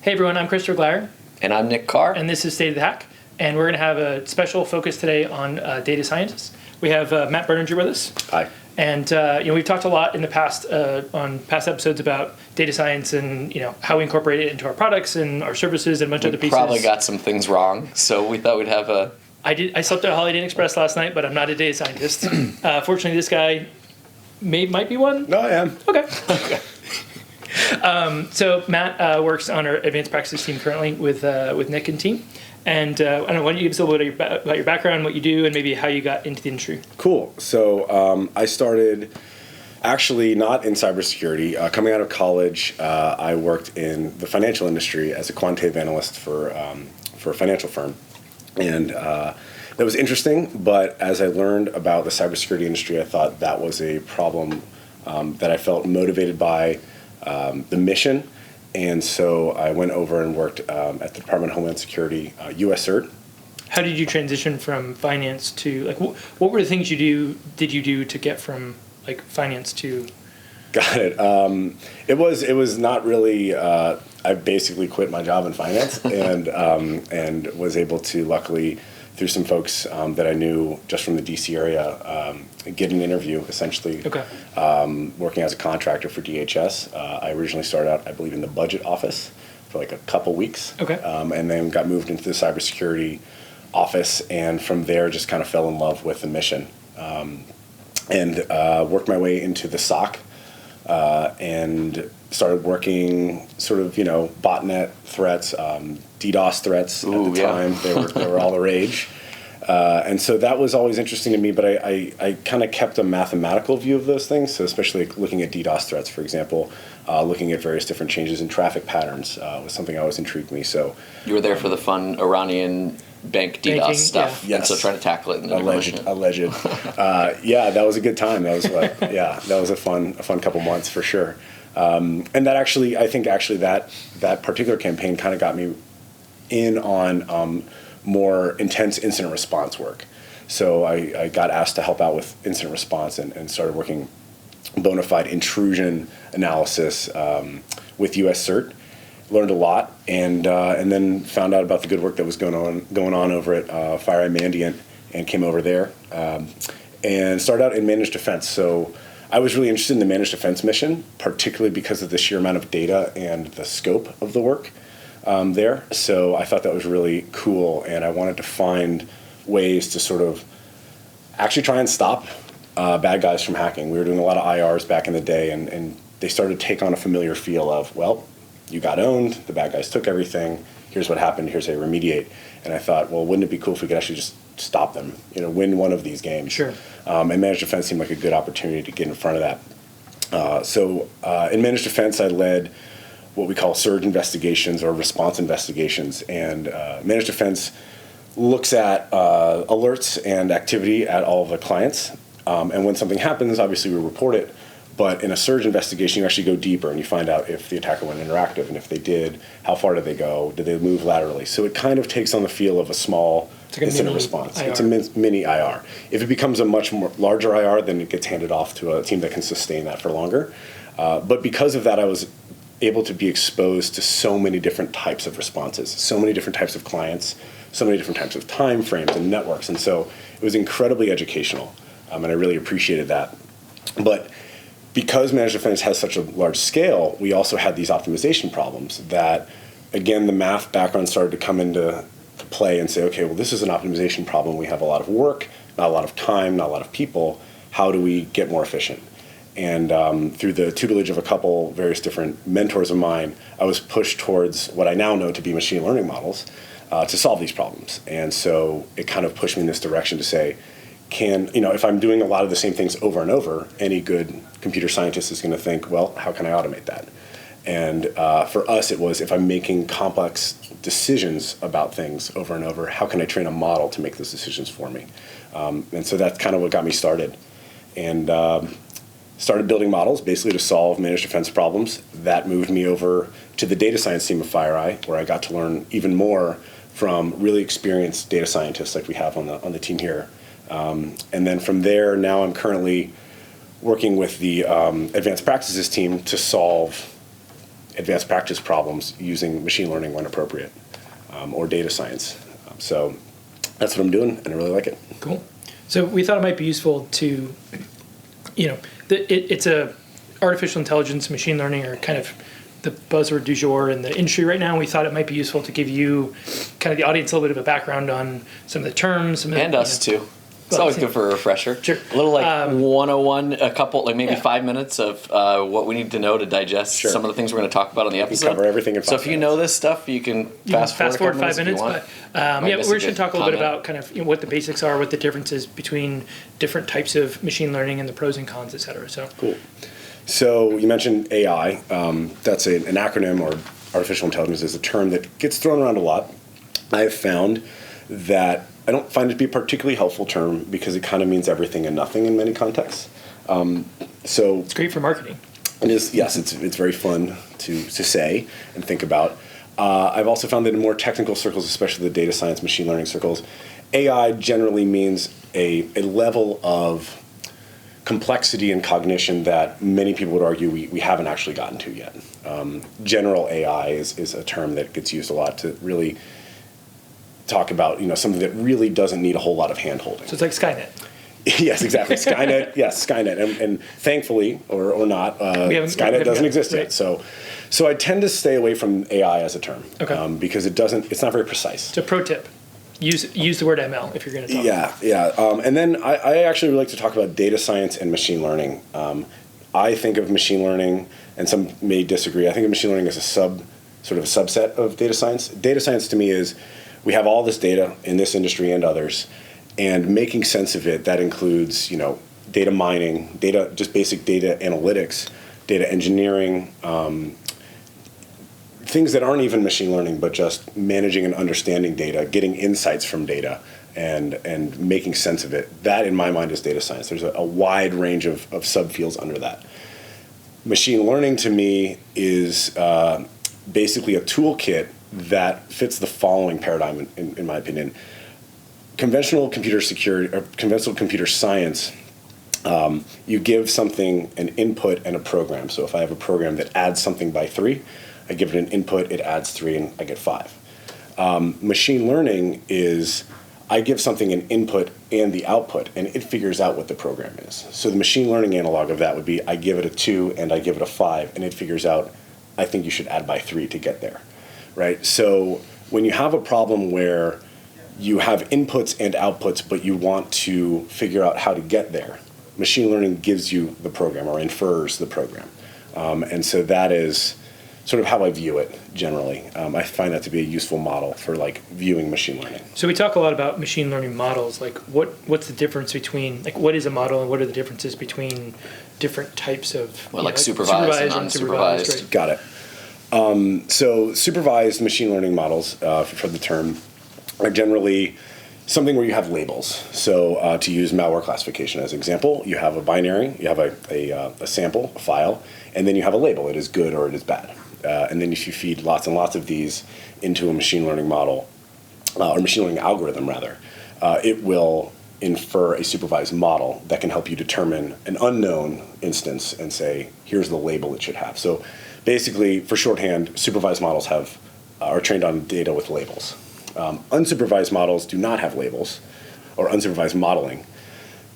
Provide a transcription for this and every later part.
Hey everyone, I'm Christopher Glyer. And I'm Nick Carr. And this is State of the Hack. And we're going to have a special focus today on data scientists. We have Matt Berninger with us. Hi. And we've talked a lot in the past on past episodes about data science and how we incorporate it into our products and our services and a bunch of other pieces. Probably got some things wrong, so we thought we'd have a... I slept at Holiday Inn Express last night, but I'm not a data scientist. Fortunately, this guy might be one. No, I am. Okay. So Matt works on our advanced practices team currently with Nick and team. And I don't know, why don't you give us a little bit about your background, what you do, and maybe how you got into the industry? Cool. So I started actually not in cybersecurity. Coming out of college, I worked in the financial industry as a quantitative analyst for a financial firm. And that was interesting, but as I learned about the cybersecurity industry, I thought that was a problem that I felt motivated by the mission. And so I went over and worked at the Department of Homeland Security, US CERT. How did you transition from finance to, what were the things did you do to get from, finance to... Got it. It was not really, I basically quit my job in finance and was able to, luckily, through some folks that I knew just from the DC area, get an interview, essentially, working as a contractor for DHS. I originally started out, I believe, in the budget office for a couple weeks, and then got moved into the cybersecurity office, and from there just kind of fell in love with the mission, and worked my way into the SOC, and started working sort of, botnet threats, DDoS threats at the time. They were all the rage. And so that was always interesting to me, but I kind of kept a mathematical view of those things. So especially looking at DDoS threats, for example, looking at various different changes in traffic patterns was something that always intrigued me. So you were there for the fun Iranian bank DDoS stuff, yeah. and so trying to tackle it. In the alleged. Yeah, that was a good time. That was that was a fun couple months for sure. And that actually, I think that particular campaign kind of got me in on more intense incident response work. So I got asked to help out with incident response and started working bona fide intrusion analysis with US CERT. Learned a lot, and then found out about the good work that was going on over at FireEye Mandiant, and came over there and started out in managed defense. So I was really interested in the managed defense mission, particularly because of the sheer amount of data and the scope of the work there. So I thought that was really cool, and I wanted to find ways to sort of actually try and stop bad guys from hacking. We were doing a lot of IRs back in the day, and they started to take on a familiar feel of, well, you got owned, the bad guys took everything, here's what happened, here's how you remediate. And I thought, well, wouldn't it be cool if we could actually just stop them, win one of these games? Sure. And managed defense seemed like a good opportunity to get in front of that. So in managed defense, I led what we call surge investigations or response investigations. And managed defense looks at alerts and activity at all of the clients. And when something happens, obviously we report it. But in a surge investigation, you actually go deeper and you find out if the attacker went interactive, and if they did, how far did they go? Did they move laterally? So it kind of takes on the feel of a small incident response. IR. It's a mini IR. If it becomes a much more larger IR, then it gets handed off to a team that can sustain that for longer. But because of that, I was able to be exposed to so many different types of responses, so many different types of clients, so many different types of time frames and networks. And so it was incredibly educational, and I really appreciated that. But because managed defense has such a large scale, we also had these optimization problems that, again, the math background started to come into play and say, okay, well, this is an optimization problem. We have a lot of work, not a lot of time, not a lot of people. How do we get more efficient? And through the tutelage of a couple various different mentors of mine, I was pushed towards what I now know to be machine learning models to solve these problems. And so it kind of pushed me in this direction to say, if I'm doing a lot of the same things over and over, any good computer scientist is going to think, well, how can I automate that? And for us, it was, if I'm making complex decisions about things over and over, how can I train a model to make those decisions for me? And so that's kind of what got me started. And started building models basically to solve managed defense problems. That moved me over to the data science team of FireEye, where I got to learn even more from really experienced data scientists like we have on the team here. And then from there, now I'm currently working with the advanced practices team to solve advanced practice problems using machine learning when appropriate, or data science. So that's what I'm doing, and I really like it. Cool. So we thought it might be useful to, it's a artificial intelligence, machine learning are kind of the buzzword du jour in the industry right now. We thought it might be useful to give you, kind of the audience, a little bit of a background on some of the terms. And us too. It's always good for a refresher. Sure. A little 101, a couple, maybe 5 minutes of what we need to know to digest some of the things we're going to talk about on the episode. We cover everything in 5 minutes. So if you know this stuff, you can fast forward 5 minutes. But we're just going to talk a little bit about kind of what the basics are, what the differences between different types of machine learning and the pros and cons, et cetera. So cool. So you mentioned AI. That's an acronym, or artificial intelligence is a term that gets thrown around a lot. I have found that I don't find it to be a particularly helpful term because it kind of means everything and nothing in many contexts. So it's great for marketing. It is, yes, it's very fun to say and think about. I've also found that in more technical circles, especially the data science, machine learning circles, AI generally means a level of complexity and cognition that many people would argue we haven't actually gotten to yet. General AI is a term that gets used a lot to really talk about something that really doesn't need a whole lot of hand-holding. So it's like Skynet. Yes, exactly. Skynet, yes, Skynet. And thankfully, or not, Skynet doesn't exist yet. So I tend to stay away from AI as a term. Okay. Because it's not very precise. So pro tip, use the word ML if you're going to talk. Yeah. And then I actually would like to talk about data science and machine learning. I think of machine learning, and some may disagree, I think of machine learning as a sort of a subset of data science. Data science to me is, we have all this data in this industry and others, and making sense of it, that includes, data mining, just basic data analytics, data engineering, things that aren't even machine learning, but just managing and understanding data, getting insights from data, and making sense of it. That, in my mind, is data science. There's a wide range of subfields under that. Machine learning, to me, is basically a toolkit that fits the following paradigm, in my opinion. Conventional computer security, or conventional computer science, you give something an input and a program. So if I have a program that adds something by 3, I give it an input, it adds 3, and I get 5. Machine learning is, I give something an input and the output, and it figures out what the program is. So the machine learning analog of that would be, I give it a 2 and I give it a 5, and it figures out, I think you should add by 3 to get there. Right? So when you have a problem where you have inputs and outputs, but you want to figure out how to get there, machine learning gives you the program, or infers the program. And so that is sort of how I view it generally. I find that to be a useful model for viewing machine learning. So we talk a lot about machine learning models. What's the difference between, what is a model, and what are the differences between different types of supervised and unsupervised? Right? Got it. So supervised machine learning models, for the term, are generally something where you have labels. So to use malware classification as an example, you have a binary, you have a sample, a file, and then you have a label. It is good or it is bad. And then if you feed lots and lots of these into a machine learning model, or machine learning algorithm rather, it will infer a supervised model that can help you determine an unknown instance and say, here's the label it should have. So basically, for shorthand, supervised models are trained on data with labels. Unsupervised models do not have labels, or unsupervised modeling.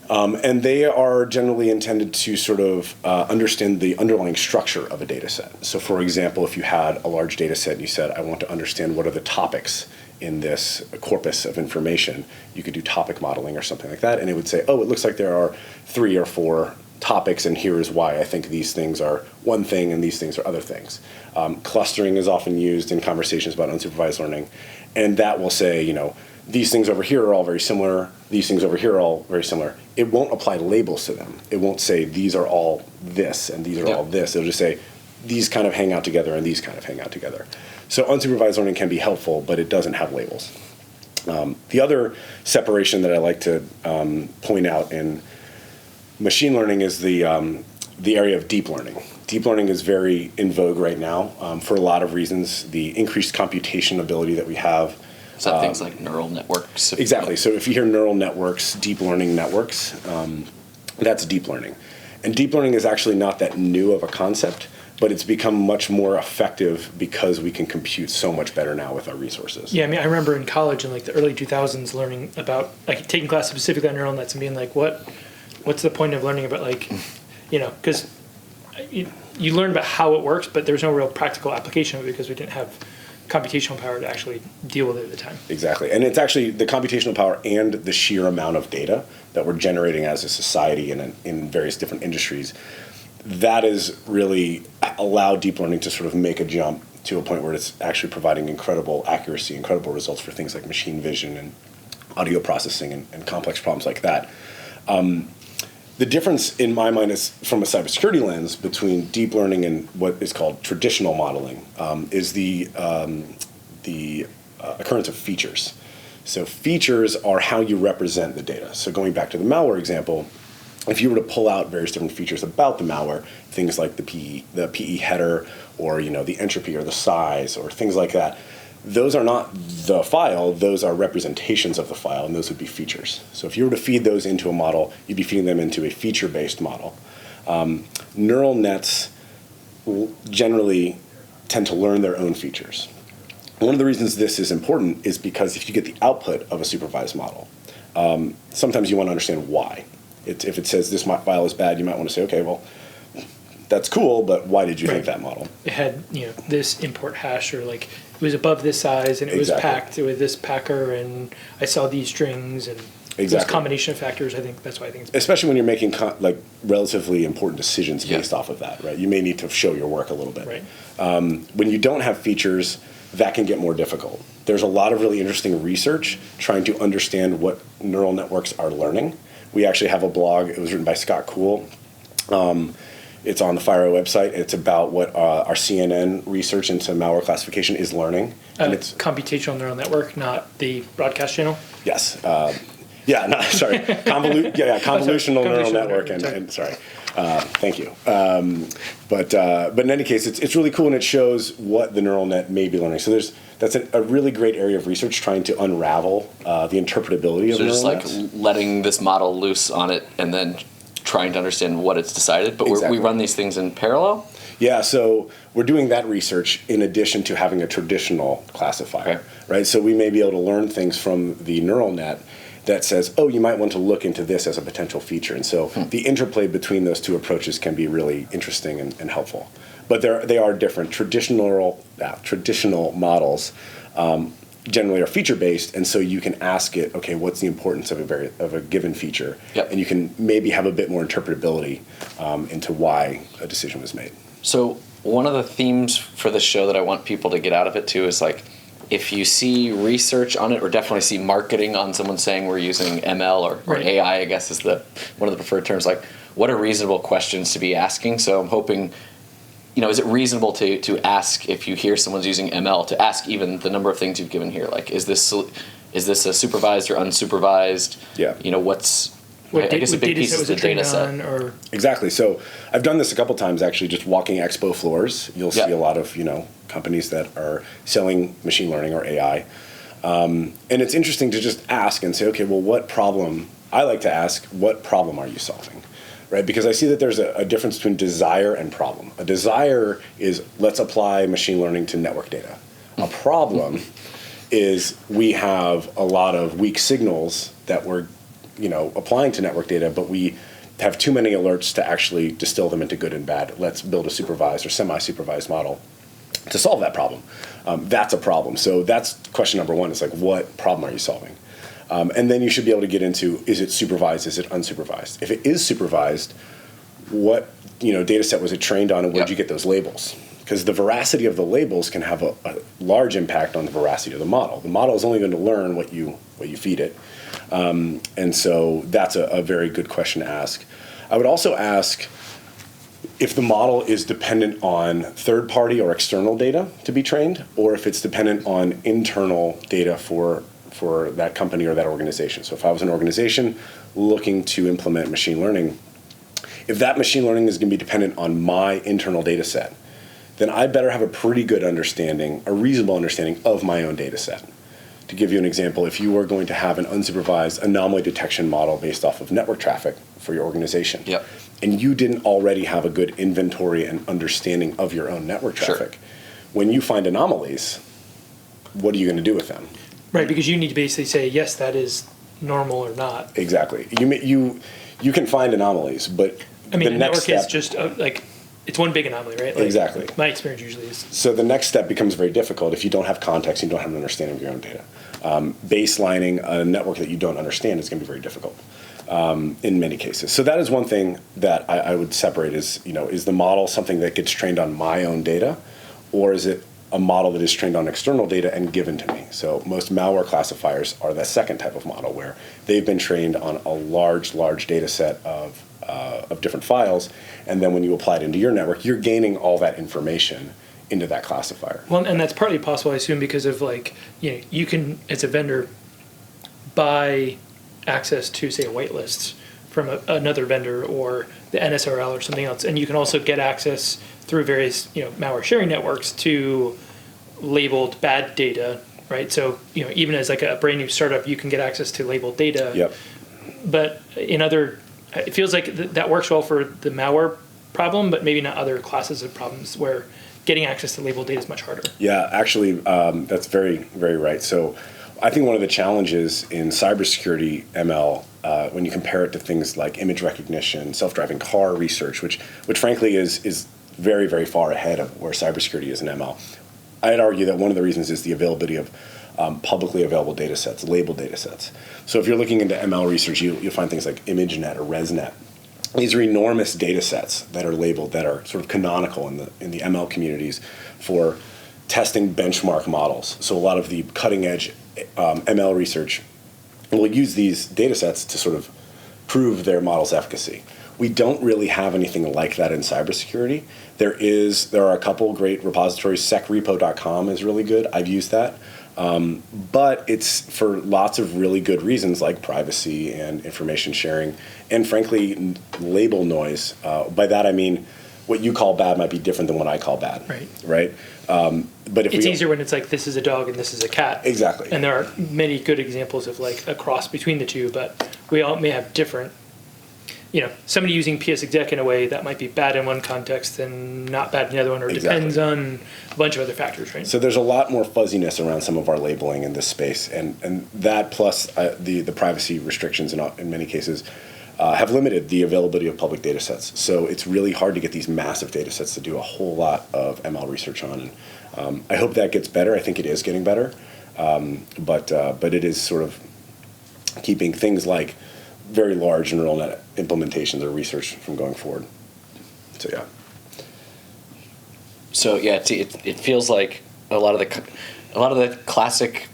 And they are generally intended to sort of understand the underlying structure of a data set. So for example, if you had a large data set and you said, I want to understand what are the topics in this corpus of information, you could do topic modeling or something like that, and it would say, oh, it looks like there are 3 or 4 topics, and here is why I think these things are one thing and these things are other things. Clustering is often used in conversations about unsupervised learning, and that will say, these things over here are all very similar, these things over here are all very similar. It won't apply labels to them. It won't say these are all this and these are all this. It'll just say these kind of hang out together and these kind of hang out together. So unsupervised learning can be helpful, but it doesn't have labels. The other separation that I like to point out in machine learning is the area of deep learning. Deep learning is very in vogue right now for a lot of reasons. The increased computation ability that we have. Is that things like neural networks? Exactly. So if you hear neural networks, deep learning networks, that's deep learning. And deep learning is actually not that new of a concept, but it's become much more effective because we can compute so much better now with our resources. Yeah, I mean, I remember in college in like the early 2000s learning about, like, taking classes specifically on neural nets and being like, what's the point of learning about, like, because you learn about how it works, but there's no real practical application of it because we didn't have computational power to actually deal with it at the time. Exactly. And it's actually the computational power and the sheer amount of data that we're generating as a society and in various different industries. That is really allowed deep learning to sort of make a jump to a point where it's actually providing incredible accuracy, incredible results for things like machine vision and audio processing and complex problems like that. The difference in my mind is, from a cybersecurity lens, between deep learning and what is called traditional modeling is the occurrence of features. So features are how you represent the data. So going back to the malware example, if you were to pull out various different features about the malware, things like the PE header, or the entropy or the size or things like that, those are not the file, those are representations of the file, and those would be features. So if you were to feed those into a model, you'd be feeding them into a feature-based model. Neural nets generally tend to learn their own features. One of the reasons this is important is because if you get the output of a supervised model, sometimes you want to understand why. If it says this file is bad, you might want to say, okay, well, that's cool, but why did you think that model? It had this import hash, or like it was above this size and it was packed with this packer, and I saw these strings and this combination of factors. I think that's why I think it's especially when you're making relatively important decisions based off of that, right? You may need to show your work a little bit. Right. When you don't have features, that can get more difficult. There's a lot of really interesting research trying to understand what neural networks are learning. We actually have a blog. It was written by Scott Kuhl. It's on the FireEye website. It's about what our CNN research into malware classification is learning. And it's computational neural network, not the broadcast channel? Yes. Convolutional neural network. Thank you. But in any case, it's really cool, and it shows what the neural net may be learning. So that's a really great area of research, trying to unravel the interpretability of neural nets. So just letting this model loose on it and then trying to understand what it's decided, but we run these things in parallel? Yeah, so we're doing that research in addition to having a traditional classifier, right? So we may be able to learn things from the neural net that says, oh, you might want to look into this as a potential feature. And so the interplay between those two approaches can be really interesting and helpful. But they are different. Traditional models generally are feature-based, and so you can ask it, okay, what's the importance of a given feature? Yep. And you can maybe have a bit more interpretability into why a decision was made. So one of the themes for this show that I want people to get out of it too is if you see research on it, or definitely see marketing on someone saying we're using ML or AI, I guess is one of the preferred terms, what are reasonable questions to be asking? So I'm hoping, is it reasonable to ask, if you hear someone's using ML, to ask even the number of things you've given here? Is this a supervised or unsupervised? Yeah. What I guess a big piece is the data set. Exactly. So I've done this a couple times, actually, just walking expo floors. You'll see a lot of companies that are selling machine learning or AI. And it's interesting to just ask and say, okay, well, what problem? I like to ask, what problem are you solving? Right? Because I see that there's a difference between desire and problem. A desire is, let's apply machine learning to network data. A problem is, we have a lot of weak signals that we're applying to network data, but we have too many alerts to actually distill them into good and bad. Let's build a supervised or semi-supervised model to solve that problem. That's a problem. So that's question number one, is what problem are you solving? And then you should be able to get into, is it supervised, is it unsupervised? If it is supervised, what data set was it trained on, and where did you get those labels? Because the veracity of the labels can have a large impact on the veracity of the model. The model is only going to learn what you feed it. And so that's a very good question to ask. I would also ask if the model is dependent on third-party or external data to be trained, or if it's dependent on internal data for that company or that organization. So if I was an organization looking to implement machine learning, if that machine learning is going to be dependent on my internal data set, then I better have a pretty good understanding, a reasonable understanding of my own data set. To give you an example, if you were going to have an unsupervised anomaly detection model based off of network traffic for your organization, and you didn't already have a good inventory and understanding of your own network traffic, when you find anomalies, what are you going to do with them? Right, because you need to basically say, yes, that is normal or not. Exactly. You can find anomalies, but I mean, the a next network step, is just it's one big anomaly, right? Like, Exactly. My experience usually is. So the next step becomes very difficult if you don't have context, you don't have an understanding of your own data. Baselining a network that you don't understand is going to be very difficult in many cases. So that is one thing that I would separate is the model something that gets trained on my own data, or is it a model that is trained on external data and given to me? So most malware classifiers are the second type of model where they've been trained on a large data set of different files, and then when you apply it into your network, you're gaining all that information into that classifier. Well, and that's partly possible, I assume, because of you can, as a vendor, buy access to, say, a whitelist from another vendor or the NSRL or something else, and you can also get access through various malware sharing networks to labeled bad data, right? So even as a brand new startup, you can get access to labeled data. Yep. But it feels like that works well for the malware problem, but maybe not other classes of problems where getting access to labeled data is much harder. Yeah, actually, that's very, very right. So I think one of the challenges in cybersecurity ML, when you compare it to things like image recognition, self-driving car research, which frankly is very, very far ahead of where cybersecurity is in ML, I'd argue that one of the reasons is the availability of publicly available data sets, labeled data sets. So if you're looking into ML research, you'll find things like ImageNet or ResNet. These are enormous data sets that are labeled, that are sort of canonical in the ML communities for testing benchmark models. So a lot of the cutting edge ML research will use these data sets to sort of prove their model's efficacy. We don't really have anything like that in cybersecurity. There are a couple great repositories. secrepo.com is really good. I've used that. But it's for lots of really good reasons like privacy and information sharing and frankly label noise. By that I mean what you call bad might be different than what I call bad. Right? But if it's easier when it's like this is a dog and this is a cat. Exactly. And there are many good examples of a cross between the two, but we all may have different. Somebody using PSExec in a way that might be bad in one context and not bad in the other one, or depends on a bunch of other factors, right? So there's a lot more fuzziness around some of our labeling in this space, and that plus the privacy restrictions in many cases have limited the availability of public data sets. So it's really hard to get these massive data sets to do a whole lot of ML research on. And I hope that gets better. I think it is getting better, but it is sort of keeping things like very large neural net implementations or research from going forward. So yeah. So yeah, it feels like a lot of the classic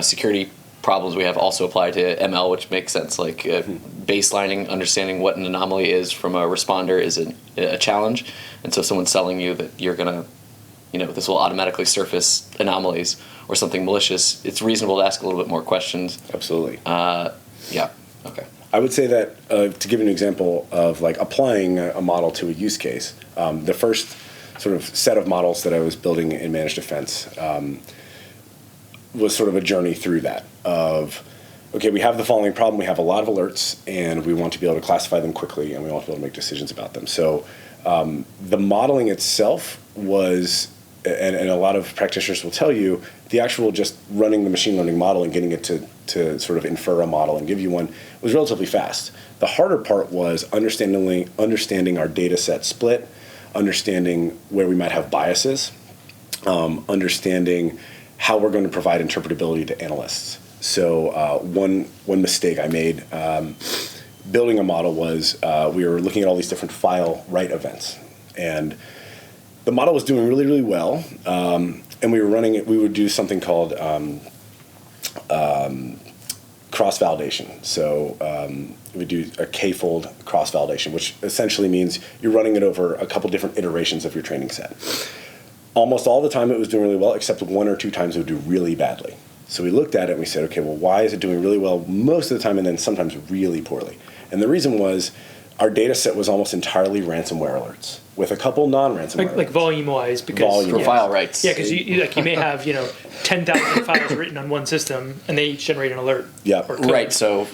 security problems we have also apply to ML, which makes sense. Like baselining, understanding what an anomaly is from a responder is a challenge, and so if someone's selling you that you're gonna, this will automatically surface anomalies or something malicious, it's reasonable to ask a little bit more questions. Absolutely. Yeah. Okay. I would say that to give you an example of applying a model to a use case, the first sort of set of models that I was building in managed defense was sort of a journey through that of, okay, we have the following problem. We have a lot of alerts, and we want to be able to classify them quickly, and we want to be able to make decisions about them. So the modeling itself was, and a lot of practitioners will tell you, the actual just running the machine learning model and getting it to sort of infer a model and give you one was relatively fast. The harder part was understanding our data set split, understanding where we might have biases, understanding how we're going to provide interpretability to analysts. So one mistake I made building a model was we were looking at all these different file write events, and the model was doing really, really well, and we were running it. We would do something called cross-validation. So we would do a k-fold cross-validation, which essentially means you're running it over a couple different iterations of your training set. Almost all the time it was doing really well, except 1 or 2 times it would do really badly. So we looked at it and we said, okay, well, why is it doing really well most of the time and then sometimes really poorly? And the reason was our data set was almost entirely ransomware alerts, with a couple non-ransomware like volume-wise, because for file writes. Yeah, because you may have 10,000 files written on one system, and they each generate an alert. Yeah, right. So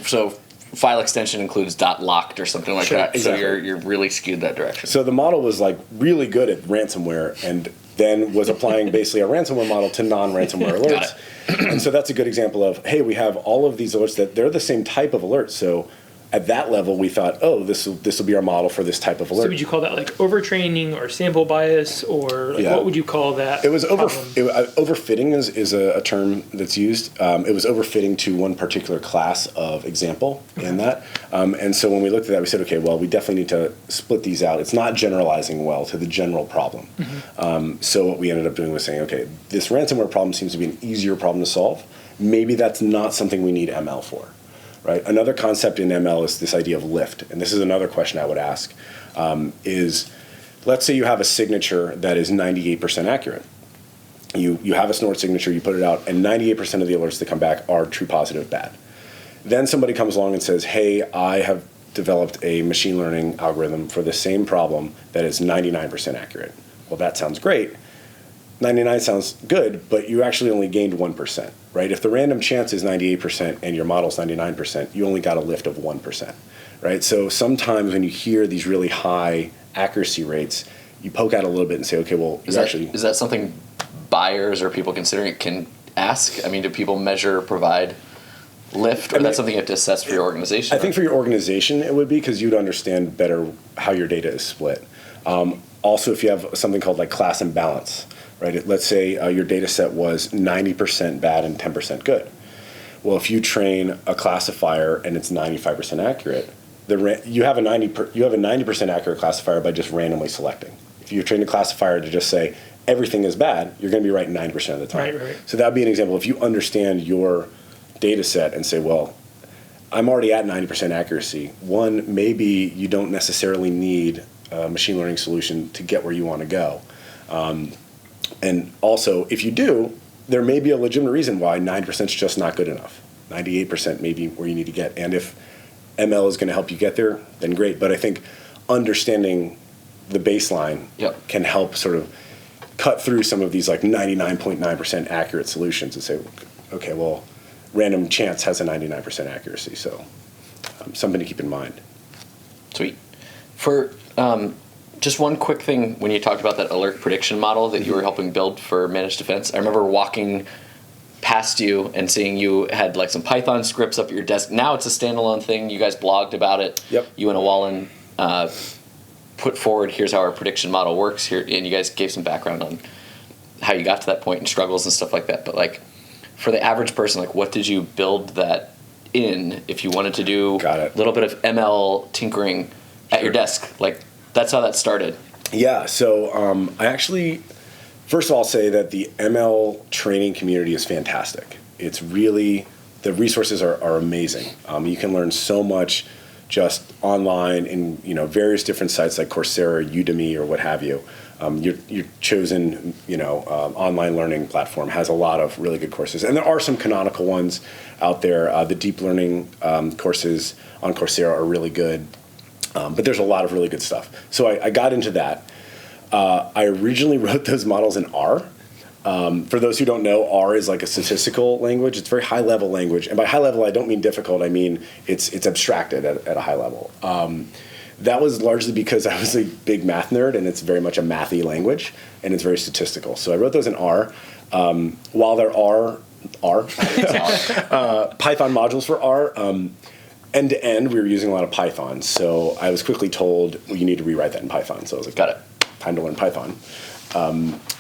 file extension includes .locked or something like Sure, that. exactly. So you're really skewed that direction. So the model was like really good at ransomware, and then was applying basically a ransomware model to non-ransomware alerts. And so that's a good example of, hey, we have all of these alerts that they're the same type of alert. So at that level, we thought, oh, this will be our model for this type of alert. So would you call that like overtraining or sample bias, or like what would you call that? It was problem? overfitting is a term that's used. It was overfitting to one particular class of example in that. And so when we looked at that, we said, okay, well, we definitely need to split these out. It's not generalizing well to the general problem. So what we ended up doing was saying, okay, this ransomware problem seems to be an easier problem to solve. Maybe that's not something we need ML for. Right. Another concept in ML is this idea of lift, and this is another question I would ask: is let's say you have a signature that is 98% accurate. You have a snort signature, you put it out, and 98% of the alerts that come back are true, positive, bad. Then somebody comes along and says, "Hey, I have developed a machine learning algorithm for the same problem that is 99% accurate." Well, that sounds great. 99 sounds good, but you actually only gained 1%, right? If the random chance is 98% and your model's 99%, you only got a lift of 1%, right? So sometimes when you hear these really high accuracy rates, you poke out a little bit and say, okay, well, Is that something buyers or people considering it can ask? I mean, do people measure, provide lift, or that's something you have to assess for your organization? I think for your organization it would be, because you'd understand better how your data is split. Also, if you have something called like class imbalance, right? Let's say your data set was 90% bad and 10% good. Well, if you train a classifier and it's 95% accurate, you have a 90% accurate classifier by just randomly selecting. If you train a classifier to just say everything is bad, you're going to be right 90% of the time. Right. So that would be an example. If you understand your data set and say, well, I'm already at 90% accuracy. One, maybe you don't necessarily need a machine learning solution to get where you want to go. And also, if you do, there may be a legitimate reason why 9% is just not good enough. 98% may be where you need to get. And if ML is going to help you get there, then great. But I think understanding the baseline can help sort of cut through some of these like 99.9% accurate solutions and say, okay, well, random chance has a 99% accuracy. So something to keep in mind. Sweet. For just one quick thing, when you talked about that alert prediction model that you were helping build for managed defense, I remember walking past you and seeing you had like some Python scripts up at your desk. Now it's a standalone thing. You guys blogged about it. Yep. You and Wallen put forward, here's how our prediction model works here, and you guys gave some background on how you got to that point and struggles and stuff like that. But like for the average person, like what did you build that in if you wanted to do a little bit of ML tinkering at your desk? Like that's how that started. Yeah, so I actually, first of all, say that the ML training community is fantastic. It's really, the resources are amazing. You can learn so much just online in various different sites like Coursera, Udemy, or what have you. Your chosen online learning platform has a lot of really good courses, and there are some canonical ones out there. The deep learning courses on Coursera are really good. But there's a lot of really good stuff. So I got into that. I originally wrote those models in R. For those who don't know, R is like a statistical language. It's a very high-level language. And by high level, I don't mean difficult. I mean it's abstracted at a high level. That was largely because I was a big math nerd, and it's very much a mathy language, and it's very statistical. So I wrote those in R. While there are Python modules for R, end to end, we were using a lot of Python. So I was quickly told, well, you need to rewrite that in Python. So I was like, got it. Time to learn Python.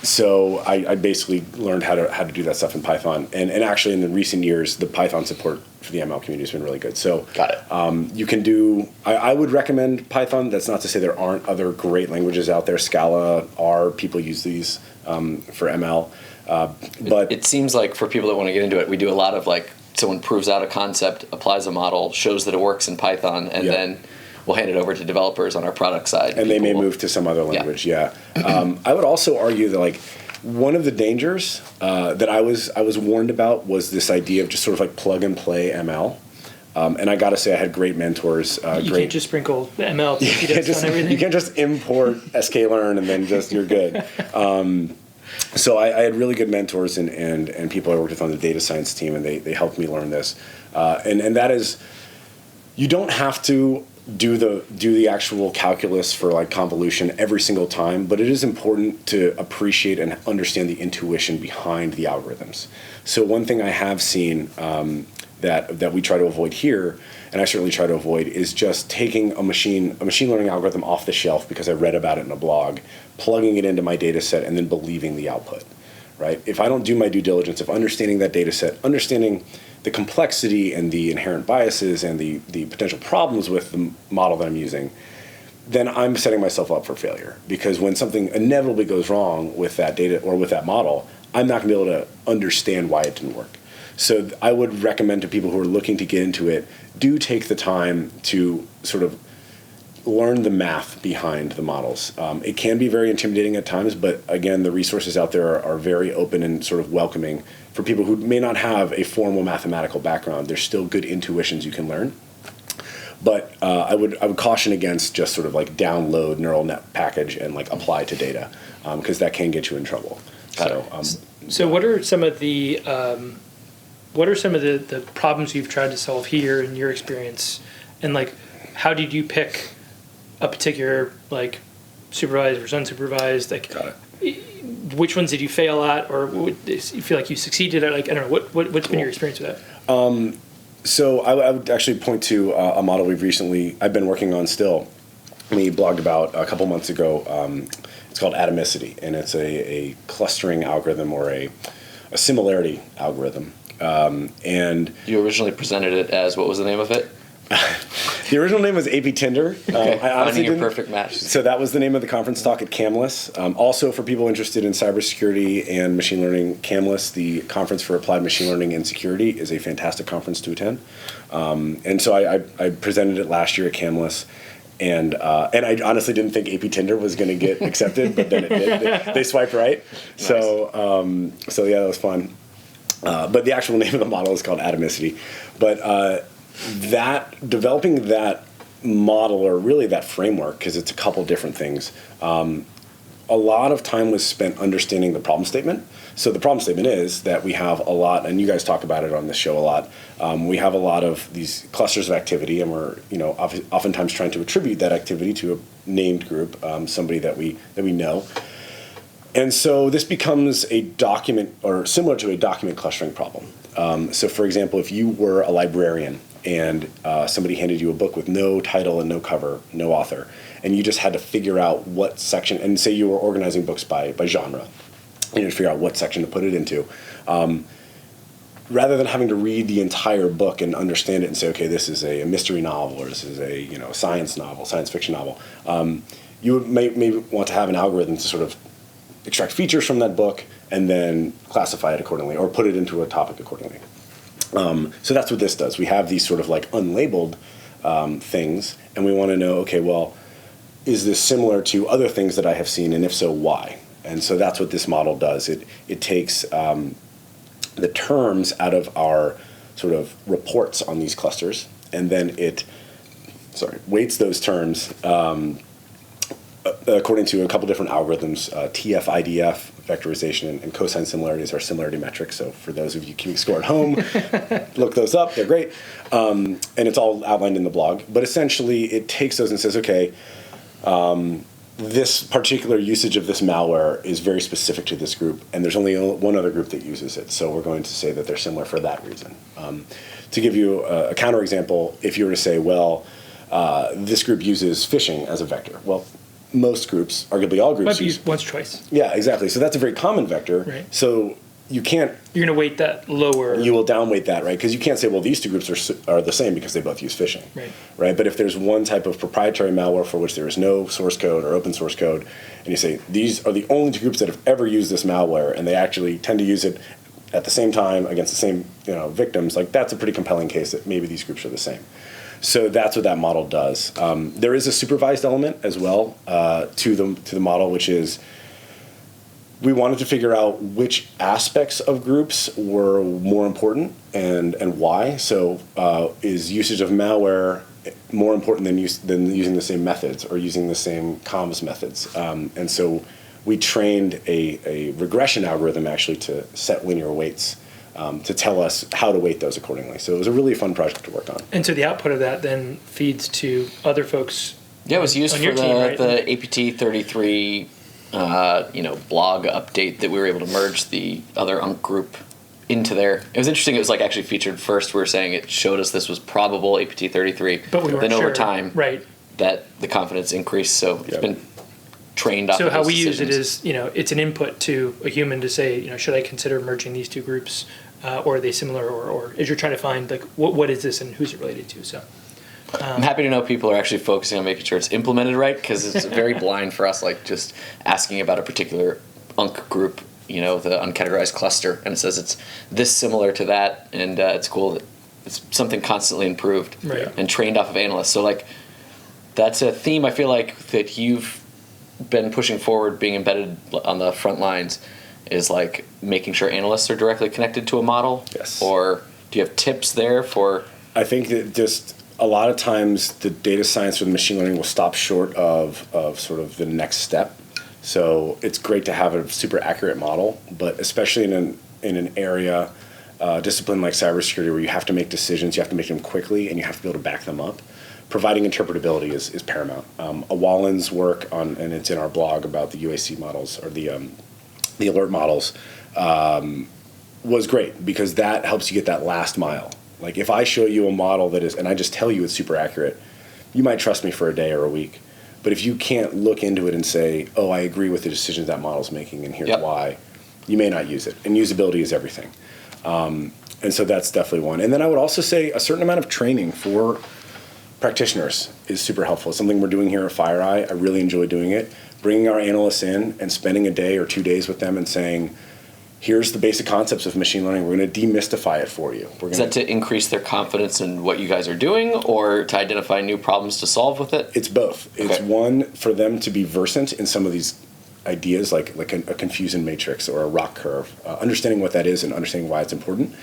So I basically learned how to do that stuff in Python. And actually, in the recent years, the Python support for the ML community has been really good. So got it. You can do, I would recommend Python. That's not to say there aren't other great languages out there. Scala, R, people use these for ML. But it seems like for people that want to get into it, we do a lot of like, someone proves out a concept, applies a model, shows that it works in Python, and then we'll hand it over to developers on our product side. And they may move to some other language, I would also argue that like one of the dangers that I was warned about was this idea of just sort of like plug and play ML. And I got to say, I had great mentors. You can't just sprinkle the ML on everything. You can't just import sklearn and then just you're good. So I had really good mentors and people I worked with on the data science team, and they helped me learn this. And that is, You don't have to do the actual calculus for like convolution every single time, but it is important to appreciate and understand the intuition behind the algorithms. So one thing I have seen that we try to avoid here, and I certainly try to avoid, is just taking a machine learning algorithm off the shelf because I read about it in a blog, plugging it into my data set, and then believing the output, right? If I don't do my due diligence of understanding that data set, understanding the complexity and the inherent biases and the potential problems with the model that I'm using, then I'm setting myself up for failure. Because when something inevitably goes wrong with that data or with that model, I'm not going to be able to understand why it didn't work. So I would recommend to people who are looking to get into it, do take the time to sort of learn the math behind the models. It can be very intimidating at times, but again, the resources out there are very open and sort of welcoming for people who may not have a formal mathematical background. There's still good intuitions you can learn. But I would caution against just sort of like download neural net package and like apply to data, because that can get you in trouble. So what are some of the problems you've tried to solve here in your experience, and like how did you pick a particular like supervised versus unsupervised? Like, Got it. Which ones did you fail at, or you feel like you succeeded at? Like, I don't know, what's been your experience with that? So I would actually point to a model I've been working on still. We blogged about a couple months ago. It's called Atomicity, and it's a clustering algorithm or a similarity algorithm. And You originally presented it as, what was the name of it? the original name was AP Tinder. Okay. I honestly Finding your didn't- perfect match. So that was the name of the conference talk at CAMLIS. Also, for people interested in cybersecurity and machine learning, CAMLIS, the Conference for Applied Machine Learning and Security, is a fantastic conference to attend. And so I presented it last year at CAMLIS. And I honestly didn't think AP Tinder was going to get accepted, but then it did. They swiped right. Nice. So yeah, that was fun. But the actual name of the model is called Atomicity. But developing that model, or really that framework, because it's a couple different things, a lot of time was spent understanding the problem statement. So the problem statement is that we have a lot, and you guys talk about it on this show a lot, we have a lot of these clusters of activity, and we're oftentimes trying to attribute that activity to a named group, somebody that we know. And so this becomes a document, or similar to a document clustering problem. So for example, if you were a librarian and somebody handed you a book with no title and no cover, no author, and you just had to figure out what section, and say you were organizing books by genre, you had to figure out what section to put it into. Rather than having to read the entire book and understand it and say, okay, this is a mystery novel, or this is a science novel, science fiction novel, you would maybe want to have an algorithm to sort of extract features from that book and then classify it accordingly, or put it into a topic accordingly. So that's what this does. We have these sort of like unlabeled things, and we want to know, okay, well, is this similar to other things that I have seen, and if so, why? And so that's what this model does. It takes the terms out of our sort of reports on these clusters, and then it weights those terms according to a couple different algorithms. TF-IDF, vectorization, and cosine similarities are similarity metrics. So for those of you keeping score at home, look those up. They're great. And it's all outlined in the blog. But essentially, it takes those and says, okay, this particular usage of this malware is very specific to this group, and there's only one other group that uses it. So we're going to say that they're similar for that reason. To give you a counterexample, if you were to say, well, this group uses phishing as a vector. Well, most groups, arguably all groups, Might be once twice. Yeah, exactly. So that's a very common vector. Right. So you can't. You're going to weight that lower. You will downweight that, right? Because you can't say, well, these two groups are the same because they both use phishing. Right. But if there's one type of proprietary malware for which there is no source code or open source code, and you say these are the only two groups that have ever used this malware, and they actually tend to use it at the same time against the same victims, like that's a pretty compelling case that maybe these groups are the same. So that's what that model does. There is a supervised element as well to the model, which is we wanted to figure out which aspects of groups were more important and why. So is usage of malware more important than using the same methods or using the same comms methods? And so we trained a regression algorithm actually to set linear weights to tell us how to weight those accordingly. So it was a really fun project to work on. And so the output of that then feeds to other folks. Yeah, it was used for the APT 33 blog update that we were able to merge the other UNC group into there. It was interesting. It was like actually featured first. We were saying it showed us this was probable APT 33, but we weren't then over sure. time, right, that the confidence increased. So it's been trained off. So of how those we decisions. use it is, it's an input to a human to say, should I consider merging these two groups, or are they similar, or as you're trying to find like what is this and who's it related to? So. I'm happy to know people are actually focusing on making sure it's implemented right, because it's very blind for us, like just asking about a particular UNC group, the uncategorized cluster, and it says it's this similar to that, and it's cool that it's something constantly improved and trained off of analysts. So like that's a theme I feel like that you've been pushing forward, being embedded on the front lines, is like making sure analysts are directly connected to a model. Yes. Or do you have tips there for? I think that just a lot of times the data science with machine learning will stop short of sort of the next step. So it's great to have a super accurate model, but especially in an area, discipline like cybersecurity, where you have to make decisions, you have to make them quickly, and you have to be able to back them up. Providing interpretability is paramount. Wallen's work on, and it's in our blog about the UAC models, or the alert models, was great, because that helps you get that last mile. Like if I show you a model that is, and I just tell you it's super accurate, you might trust me for a day or a week. But if you can't look into it and say, oh, I agree with the decisions that model's making, and here's why, you may not use it. And usability is everything. And so that's definitely one. And then I would also say a certain amount of training for practitioners is super helpful. It's something we're doing here at FireEye. I really enjoy doing it. Bringing our analysts in and spending a day or 2 days with them and saying, here's the basic concepts of machine learning. We're going to demystify it for you. Is that to increase their confidence in what you guys are doing, or to identify new problems to solve with it? It's both. Okay. It's one, for them to be versant in some of these ideas, like a confusion matrix or a rock curve, understanding what that is and understanding why it's important.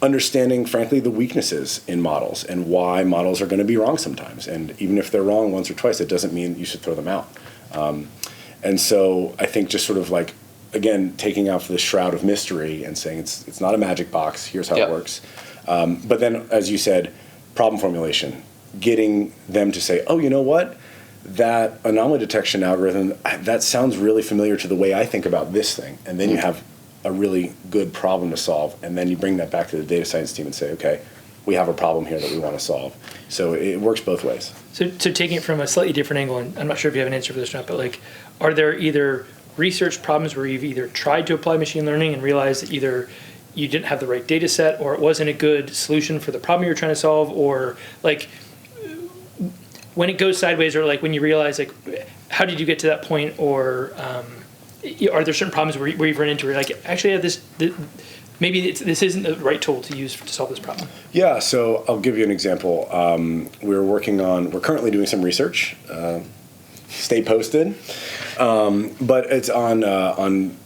Understanding, frankly, the weaknesses in models and why models are going to be wrong sometimes. And even if they're wrong once or twice, it doesn't mean you should throw them out. And so I think just sort of like, again, taking off the shroud of mystery and saying it's not a magic box, here's how it works. But then, as you said, problem formulation, getting them to say, oh, you know what? That anomaly detection algorithm, that sounds really familiar to the way I think about this thing. And then you have a really good problem to solve. And then you bring that back to the data science team and say, okay, we have a problem here that we want to solve. So it works both ways. So taking it from a slightly different angle, and I'm not sure if you have an answer for this or not, but like, are there either research problems where you've either tried to apply machine learning and realized that either you didn't have the right data set, or it wasn't a good solution for the problem you were trying to solve, or like when it goes sideways, or like when you realize like how did you get to that point, or are there certain problems where you've run into where like actually I have this maybe this isn't the right tool to use to solve this problem? Yeah, so I'll give you an example. We're currently doing some research. Stay posted. But it's on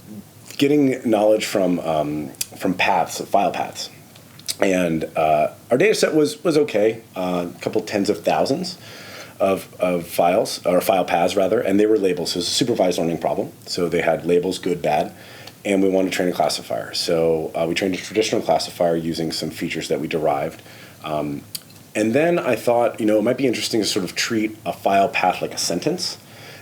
getting knowledge from paths, file paths. And our data set was okay, a couple tens of thousands of files, or file paths rather, and they were labels. So it was a supervised learning problem. So they had labels, good, bad, and we wanted to train a classifier. So we trained a traditional classifier using some features that we derived. And then I thought, it might be interesting to sort of treat a file path like a sentence.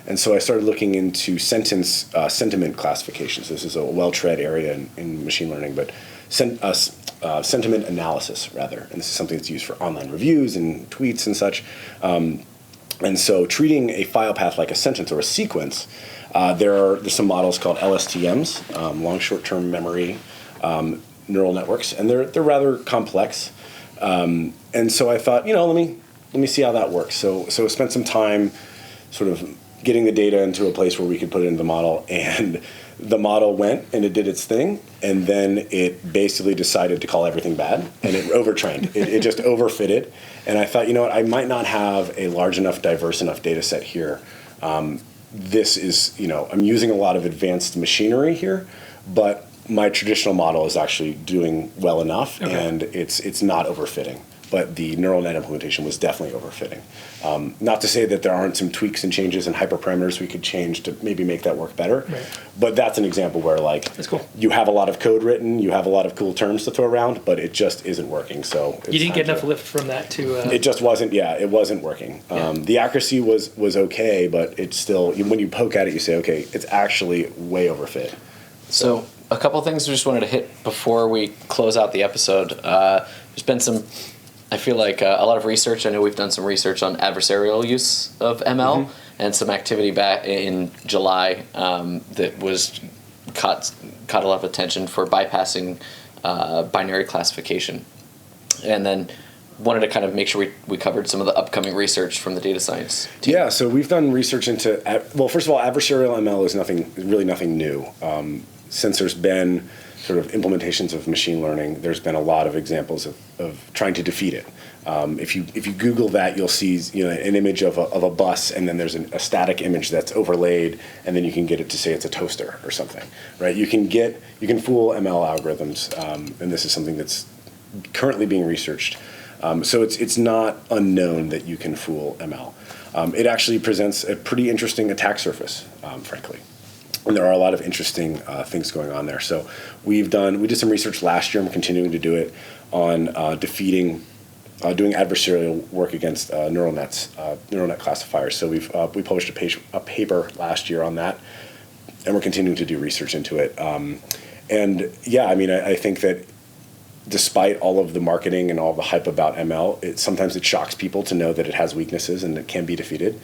And so I started looking into sentiment classifications. This is a well-tread area in machine learning, but sentiment analysis, rather. And this is something that's used for online reviews and tweets and such. And so treating a file path like a sentence or a sequence, there's some models called LSTMs, long short-term memory neural networks, and they're rather complex. And so I thought, let me see how that works. So I spent some time sort of getting the data into a place where we could put it into the model, and the model went and it did its thing, and then it basically decided to call everything bad, and it overtrained. It just overfitted, and I thought, I might not have a large enough, diverse enough data set here. This is, I'm using a lot of advanced machinery here, but my traditional model is actually doing well enough, and it's not overfitting. but the neural net implementation was definitely overfitting. Not to say that there aren't some tweaks and changes and hyperparameters we could change to maybe make that work better, but that's an example where like That's cool. you have a lot of code written, you have a lot of cool terms to throw around, but it just isn't working. So You didn't get enough lift from that to... It just wasn't, it wasn't working. The accuracy was okay, but it's still, when you poke at it, you say, okay, it's actually way overfit. So a couple things we just wanted to hit before we close out the episode. There's been some, I feel like a lot of research. I know we've done some research on adversarial use of ML and some activity back in July that was caught a lot of attention for bypassing binary classification. And then wanted to kind of make sure we covered some of the upcoming research from the data science team. Yeah, so we've done research into, well, first of all, adversarial ML is really nothing new. Since there's been sort of implementations of machine learning, there's been a lot of examples of trying to defeat it. If you Google that, you'll see an image of a bus, and then there's a static image that's overlaid, and then you can get it to say it's a toaster or something, right? You can fool ML algorithms, and this is something that's currently being researched. So it's not unknown that you can fool ML. It actually presents a pretty interesting attack surface, frankly. And there are a lot of interesting things going on there. So we did some research last year, and we're continuing to do it on doing adversarial work against neural net classifiers. So we published a paper last year on that, and we're continuing to do research into it. I think that despite all of the marketing and all the hype about ML, sometimes it shocks people to know that it has weaknesses and it can be defeated.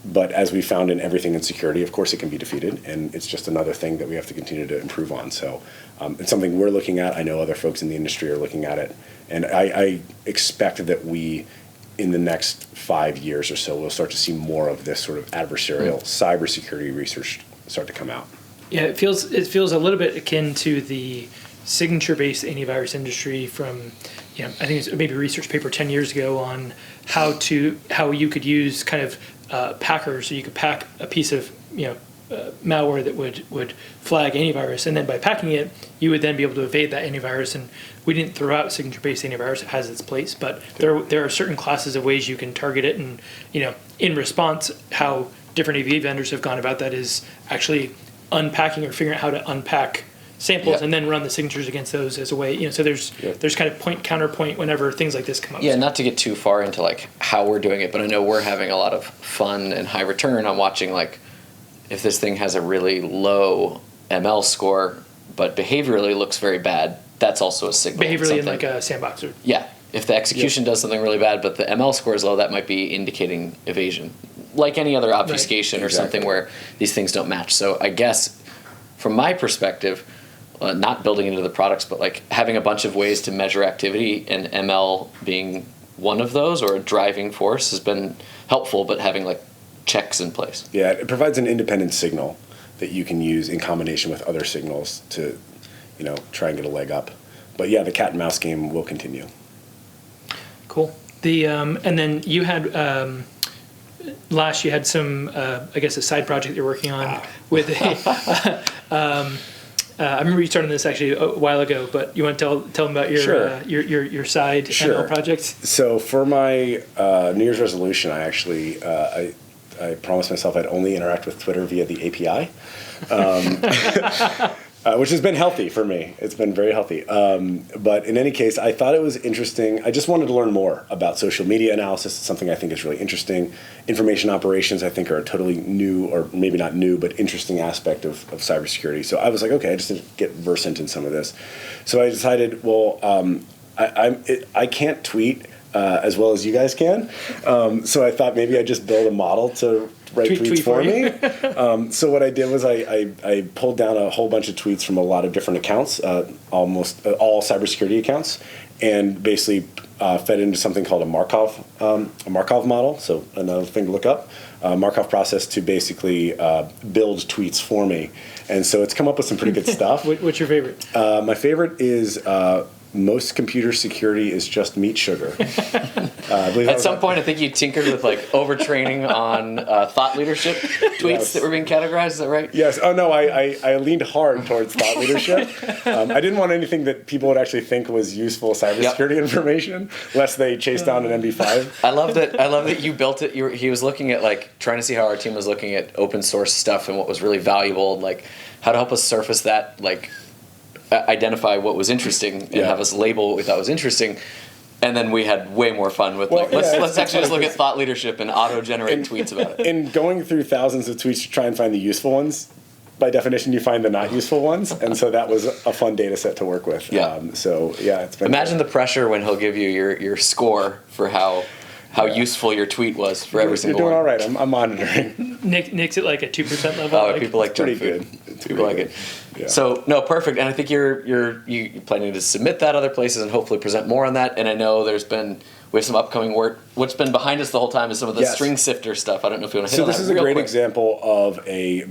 But as we found in everything in security, of course it can be defeated, and it's just another thing that we have to continue to improve on. So it's something we're looking at. I know other folks in the industry are looking at it, and I expect that in the next 5 years or so, we'll start to see more of this sort of adversarial cybersecurity research start to come out. Yeah, it feels a little bit akin to the signature-based antivirus industry from, I think it's maybe a research paper 10 years ago on how you could use kind of packers, so you could pack a piece of malware that would flag antivirus, and then by packing it, you would then be able to evade that antivirus. And we didn't throw out signature-based antivirus; it has its place, but there are certain classes of ways you can target it, and in response, how different AV vendors have gone about that is actually unpacking or figuring out how to unpack samples and then run the signatures against those as a way, so there's kind of point counterpoint whenever things like this come up. Yeah, not to get too far into like how we're doing it, but I know we're having a lot of fun and high return on watching like if this thing has a really low ML score but behaviorally looks very bad, that's also a signal. Behaviorally in like a sandbox or if the execution does something really bad but the ML score is low, that might be indicating evasion. Like any other obfuscation or something where these things don't match. So I guess from my perspective, not building into the products, but like having a bunch of ways to measure activity, and ML being one of those or a driving force has been helpful, but having like checks in place. Yeah, it provides an independent signal that you can use in combination with other signals to, try and get a leg up. But yeah, the cat and mouse game will continue. Cool. And then you had last you had some I guess a side project you're working on with I remember you started this actually a while ago, but you want to tell them about your side ML project? So for my New Year's resolution, I actually I promised myself I'd only interact with Twitter via the API, which has been healthy for me. It's been very healthy. But in any case, I thought it was interesting. I just wanted to learn more about social media analysis. It's something I think is really interesting. Information operations, I think, are a totally new, or maybe not new, but interesting aspect of cybersecurity. So I was like, okay, I just need to get versant in some of this. So I decided, well, I can't tweet as well as you guys can. So I thought maybe I'd just build a model to write tweets for me. So what I did was I pulled down a whole bunch of tweets from a lot of different accounts, almost all cybersecurity accounts, and basically fed into something called a Markov model. So another thing to look up, Markov process to basically build tweets for me. And so it's come up with some pretty good stuff. What's your favorite? My favorite is most computer security is just meat sugar. At some point, I think you tinkered with like overtraining on thought leadership tweets that were being categorized. Is that right? Yes. Oh no, I leaned hard towards thought leadership. I didn't want anything that people would actually think was useful cybersecurity information, lest they chase down an MB5. I love that you built it. He was looking at like trying to see how our team was looking at open source stuff and what was really valuable, and like how to help us surface that, like identify what was interesting and have us label what we thought was interesting. And then we had way more fun with let's actually just look at thought leadership and auto-generate tweets about it. In going through thousands of tweets to try and find the useful ones, by definition, you find the not useful ones, and so that was a fun data set to work with. Yeah. It's been Imagine the pressure when he'll give you your score for how useful your tweet was for every single one. You're doing all right. I'm monitoring. Nick's at like a 2% level. Oh, people like junk pretty food. good. People like it. Yeah. So no, perfect. And I think you're planning to submit that other places and hopefully present more on that. And I know we have some upcoming work. What's been behind us the whole time is some of the string sifter stuff. I don't know if you want to hit on that. So this is a great example of a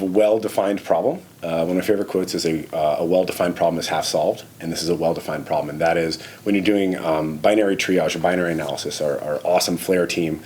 well-defined problem. One of my favorite quotes is a well-defined problem is half solved, and this is a well-defined problem. And that is when you're doing binary triage or binary analysis. Our awesome Flare team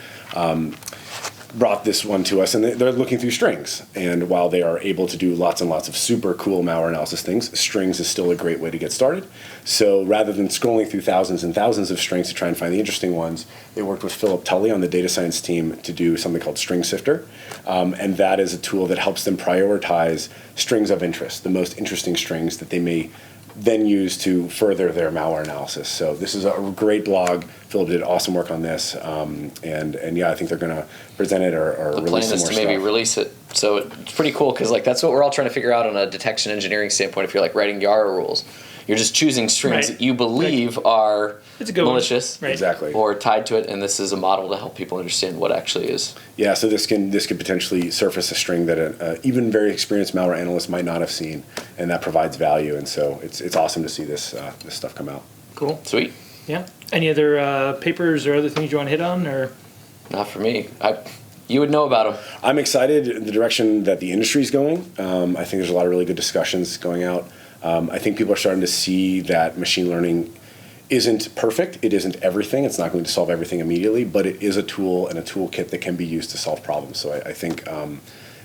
brought this one to us, and they're looking through strings. And while they are able to do lots and lots of super cool malware analysis things, strings is still a great way to get started. So rather than scrolling through thousands and thousands of strings to try and find the interesting ones, they worked with Philip Tully on the data science team to do something called String Sifter. And that is a tool that helps them prioritize strings of interest, the most interesting strings that they may then use to further their malware analysis. So this is a great blog. Philip did awesome work on this, and I think they're going to present it or release some more stuff. The plan is to maybe release it. So it's pretty cool because like that's what we're all trying to figure out on a detection engineering standpoint. If you're like writing Yara rules, you're just choosing strings that you believe are malicious, exactly, or tied to it, and this is a model to help people understand what actually is. Yeah, so this could potentially surface a string that even very experienced malware analysts might not have seen, and that provides value. And so it's awesome to see this stuff come out. Cool, sweet. Yeah. Any other papers or other things you want to hit on, or? Not for me. You would know about them. I'm excited in the direction that the industry is going. I think there's a lot of really good discussions going out. I think people are starting to see that machine learning isn't perfect. It isn't everything. It's not going to solve everything immediately, but it is a tool and a toolkit that can be used to solve problems. So I think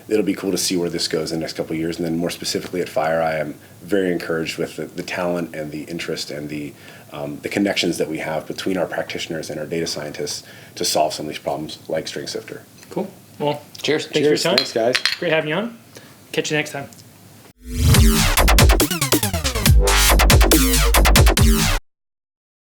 it'll be cool to see where this goes in the next couple of years. And then more specifically at FireEye, I'm very encouraged with the talent and the interest and the connections that we have between our practitioners and our data scientists to solve some of these problems like String Sifter. Cool. Well, cheers. Thanks for your time. Thanks, guys. Great having you on. Catch you next time.